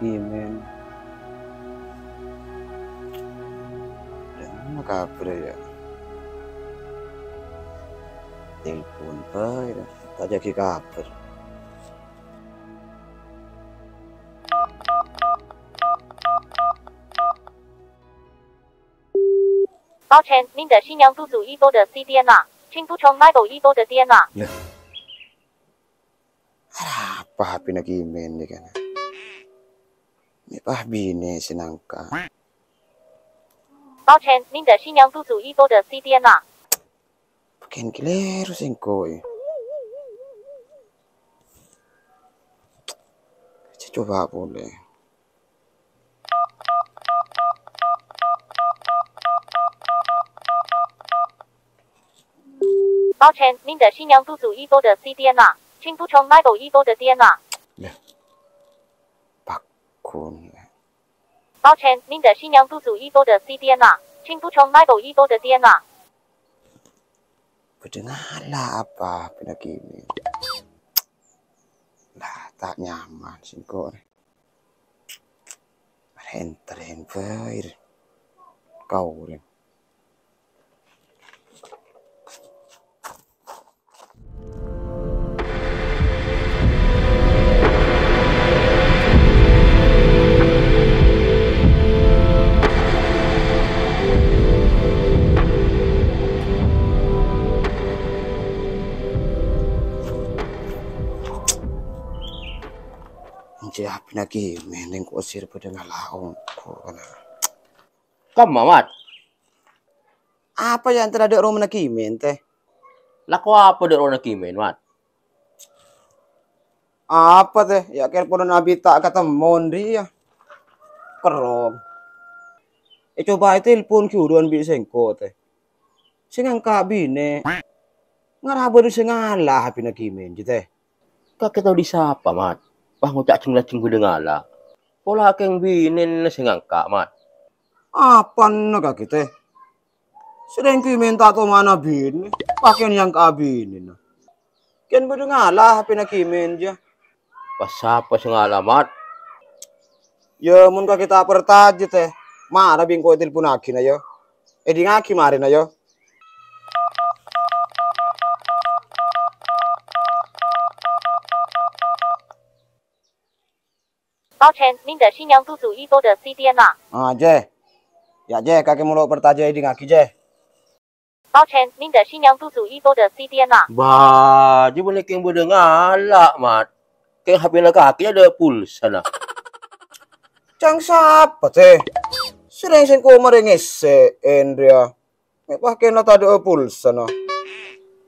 Imen. Dan kabar ya. Telepon ya. Tak jadi kabar.抱歉，您的新娘肚组一波的 CDN 啊，请补充 Bible 一波的 DN 啊。 Apa pinagimen ni kana? May pahbine sinangka. 抱歉，您的新娘肚组一波的 CDN 啊。 Pakin kilero singko eh. Coba boleh. 抱歉，您的新娘肚组一波的 CDN 啊，请补充 Bible 一波的 DN 啊。 Pakun. 抱歉，您的新娘肚组一波的 CDN 啊，请补充 Bible 一波的 DN 啊。 Pedengala apa pinagimen? Lah tak nyaman singko. Rentren ver. Kau rin. Siya pinagimen ko sir pedengalaon ko kana. Kam Mamat, Apa yang terhadap orang pinagimen teh? laku apa dek orang kimen Mat? Apa teh? Ya kira pun nabi tak ketemu dia. Kerong. Coba itu telepon kuruan bi sengko teh. Sing angka bine. Ngarabaru sing ngalah pinagimen teh. Kakek tahu di siapa Mat? Wah ngucak cing bedengala. Pola keng binin sing angka Mat. Apa naga kita? Sedang minta to mana bin? Pakaian yang kabinin. Kian bedengala pinagimen dia. Pas siapa sing alamat? Ya mun ka kita pertaje teh. Mara bingko telepon aki na yo. Di ngaki mari na yo. 抱歉，您的新娘肚组一波的 CDN 啊。 Ah, Je. Ya, Je, kakek mulu pertaje di ngaki, Je. 抱歉，您的新娘肚组一波的 CDN 啊。 Bah, dia boleh keng bedengala Mat. Keng HP kaki ada pulsa nah. Cang siapa teh? Sering sing ko marengese Andrea. May pakai na tadi pulsa no.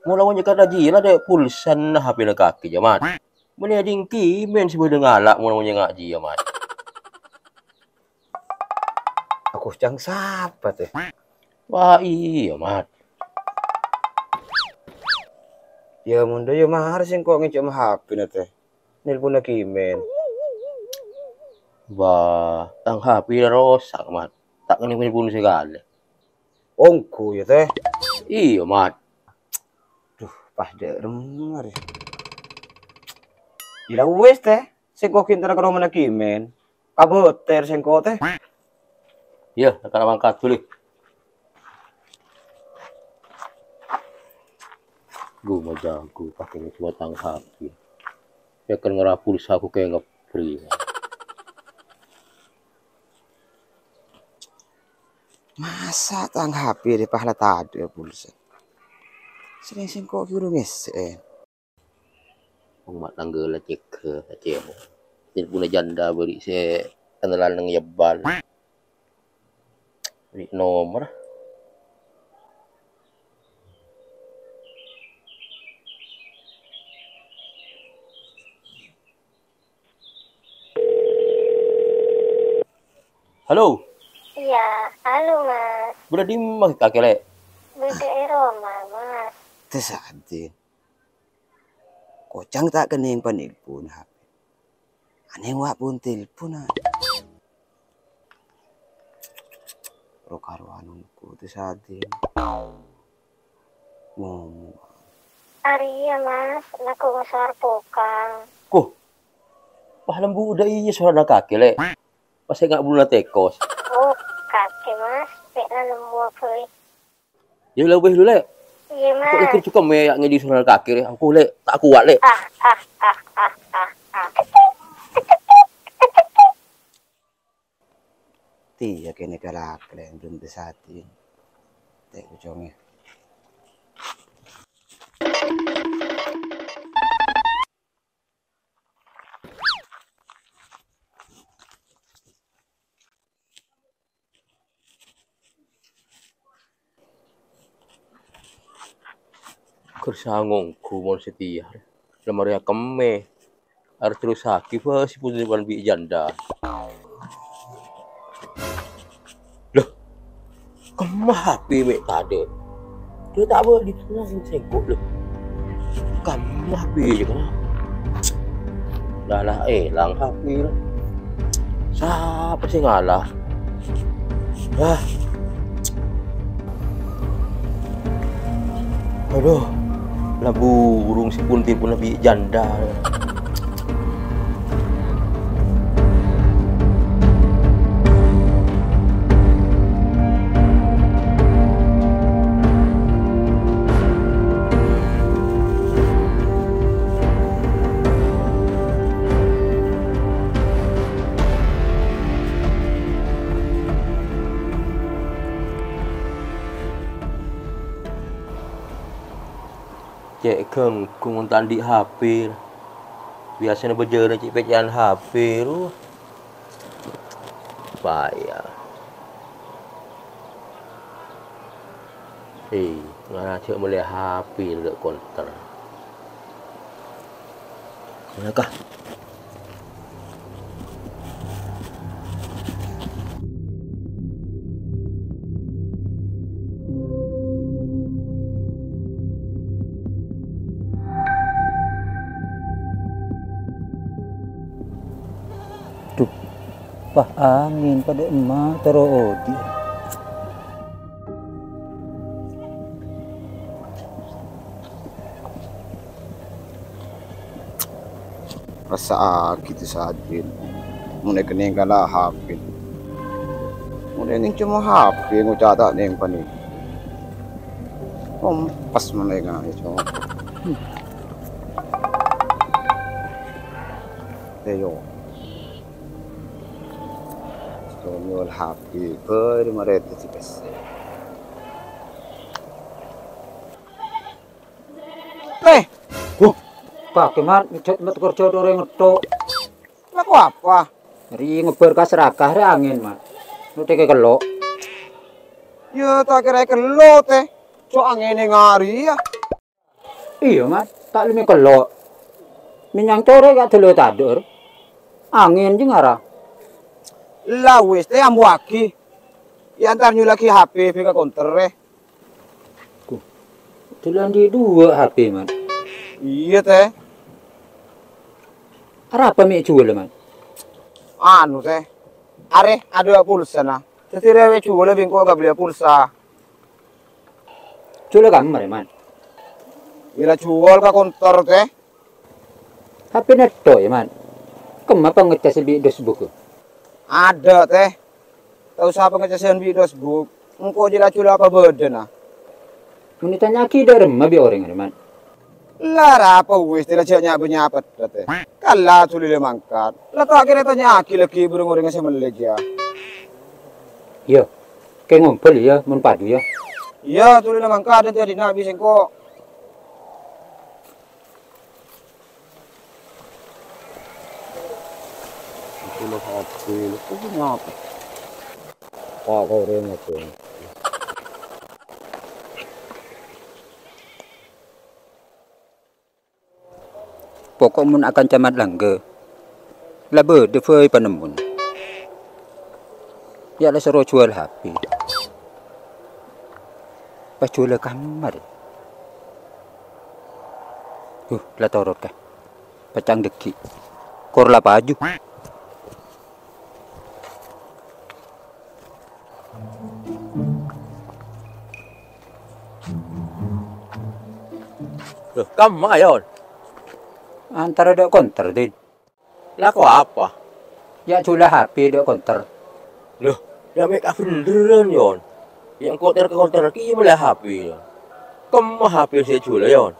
Mula mo nyaka lagi lah ada pulsa nah HP kaki ya Mat. Boleh ada kimen si bedengala mula mo ngaji ya Mat. Aku cang siapa teh? Wah iya Mat. Ya mundo ya mahar sing ko ngecek HP na teh. Nelpon na kimen. Bah, tang HP dah rosak Mat. Tak kena pun segala. Ongku ya teh. Iya Mat. Duh, pas derem ya. Ila wes teh. Sing ko kintra ka rumah na kimen. Kaboter sing ko teh. Iya, akan angkat dulu. Gue mau jago pakai ini cuma tang HP. Ya kan ngerapul aku kayak nge-free. Masa tang HP di pahla tadi pulsa. Sering sing ko kiru ngese. Umat tanggal lah cek ke cemo. Jadi punya janda beri saya kenalan ng yabal. Beri nomor. Halo. Iya, halo Mas. Berarti mah kakek le. Bude Roma, Mas. Tesadin. Kocang tak kening panilpun HP. Aneh wak pun telepon. Ro karuanku tesadin. Ngomong. Ari ya Mas, naku ngasar pokang. Kuh. Wah lembu udah iya suara kaki le. Masih nggak belum tekos. Oh, kakek mas. Pekna lembu apa? Jadi lebih dulu le. Iya Kok mas. ikut cukup me yang ngedi suara kaki le. Aku le tak kuat le. Ah, ah, ah, ah, ah, ah. Tiya kene kalak le belum desati. Tek ucongnya. Kersangong ku mon setia. Lemari keme. Harus terus sakit pa si pun depan bi janda. Loh, kemah HP mek tadi. Dia tak boleh ditolong sengkok loh. Kemah HP je kan. Dah lah lang HP lah. Siapa sih ngalah? Ah. Aduh. Lah burung si puntir pun lebih janda. Cek keng kung tandi HP lah. Biasanya berjalan cek pecahan HP lu. Payah. Ngana cek boleh HP dekat konter. Manakah? Pah angin pada emak terodi. Rasa gitu sadin. Muna kening kala HP. Muna ning cuma HP ngucata ning pani. Pas mana nga ito. Tayo. Tonyol happy per marete si pes. Pak kemat ngecat mat kerja orang ngetok. Laku apa? Ri ngeber ka serakah re angin mat. Nu teke kelok. Ya tak kira kelo teh. So angin ngari ya. Iya mat, tak limi kelok. Minyang core gak delo tadur. Angin jeung arah. Lah wis teh ambu aki. Ya antar nyulaki HP pika konter eh. Tulan di dua HP mat. Iya teh. Arah apa mi jual mat? Anu teh. Are ada pulsa nah. Setira we jual bingko gak beli pulsa. Jual kamar mat. Bila jual ka konter teh. HP neto ya mat. Kemapa ngecas lebih Facebook? Ada teh. Tahu siapa ngecasan di Facebook. Engko jela jual apa beda nah. Mun ditanya ki dari mabi orang mat. Lara apa wis tira nya apa teh. Kala tulile mangkat. Lah tak kira tanya aki lagi burung orang yang meleja. Iya. Kayak ngumpul ya, mun padu ya. Iya, tulile mangkat dan tadi nabi sengko. Itu HP, itu punya apa? Pak kau remeh tuh. Pokok mun akan camat langge. Labe de feuy panemun. Ya la sero jual HP. Pas jual kamar. La torot kah. Pacang deki. Kor la baju. Loh, kamu ayon. Antara ada konter din. Laku apa? Ya cula HP dia konter. Loh, ya make up beneran yon. Yang konter ki malah HP. Kemah HP saya cula yon.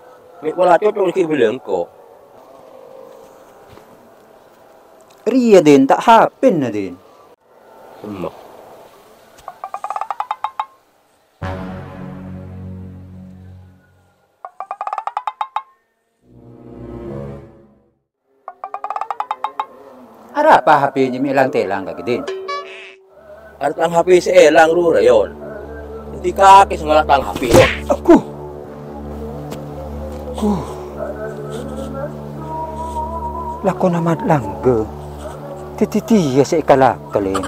Make malah cocok ki bilang kok. Ria din tak HP na din. Kemah. Ada apa HP-nya milang telang kaki din? Artang HP seelang rura yon. Nanti kaki sengalatang HP yon. Aku. Lako namat langga. Titi ya sa ikalakalim.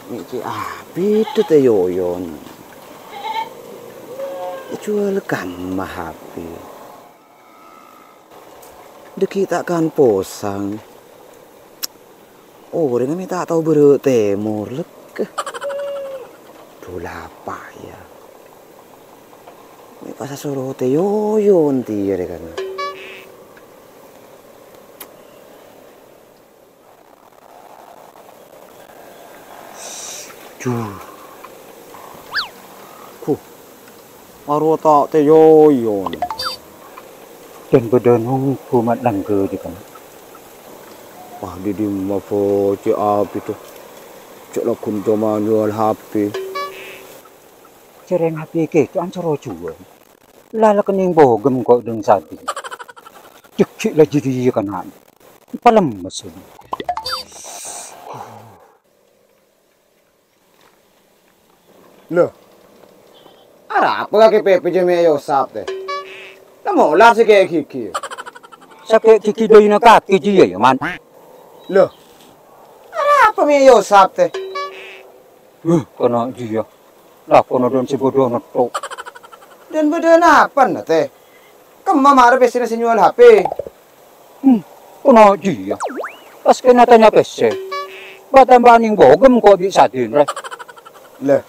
Miki itu teh yoyon. Jual kamah HP. Deki takkan posang. Oh, dengan minta tahu bertemur lek. Dulapa ya. Ini pas suruh teh yoyon tiar kan. Aru tak teh yoyon. Dan bedanung kumat langga di kan. Wah di mafo cik api tu. Cik lakun cuma jual HP. Cereng HP ke tu ancoro jual. Lala kening bogem kok deng sapi. Cek lah jadi kan han. Palem mesin. Loh. Ara apa kaki pepe jeme yo sap teh. Namo ular si kayak kiki. Sakit kiki doy na kaki dia ya man. Loh. Ara apa me yo sap teh. Kono dia. Lah kono don si bodoh na to. Dan beda apa na teh? Kemma mara besina sinyual HP. Kono dia. Pas kena tanya pese. Batang baning bogem kok bisa din reh. Loh.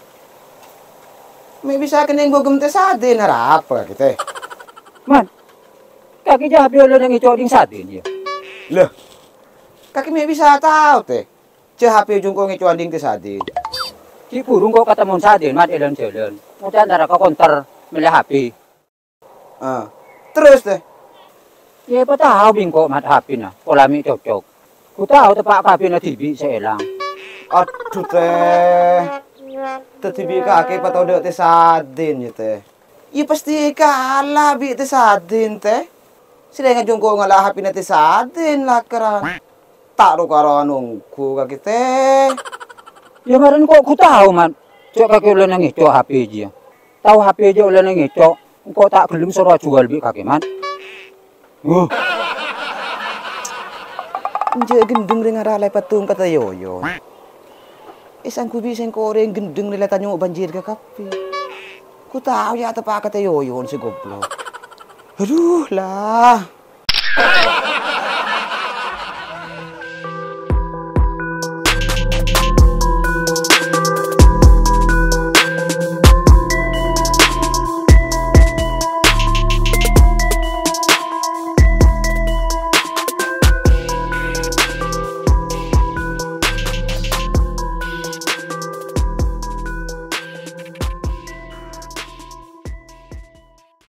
May bisa kening bogem teh sadin ara apa kita. Man. Kaki jabi ulah nang ico ding sadin ya. Loh. Kaki may bisa tahu teh. Ceh HP jungko ngicuan ding teh sadin. Si burung kok ketemu sadin mat elan jalan. Mudah antara kau konter milih HP. Ah. Terus teh. Ya apa tahu bingko mat HP na. Polami cocok. Ku tahu tepak HP na TV seelang. Aduh teh. Tetibi kaki patau dek teh sadin ya teh. Ya pasti kalah bi teh sadin teh. Sila ngajungko ngalah HP na teh sadin lah keran. Tak ro karo nungku kaki teh. Ya ngaran kok ku tahu man. Cok kaki ulah nang ico HP dia. Tahu HP dia ulah nang ico. Kok tak gelem suruh jual bi kaki man. Nje gendeng dengan ralai patung kata yoyo. Isang ku bisa koreng gendeng nilai tanyo banjir ke kapi. Ku tahu ya tepak kata yoyo si goblok. Aduh lah.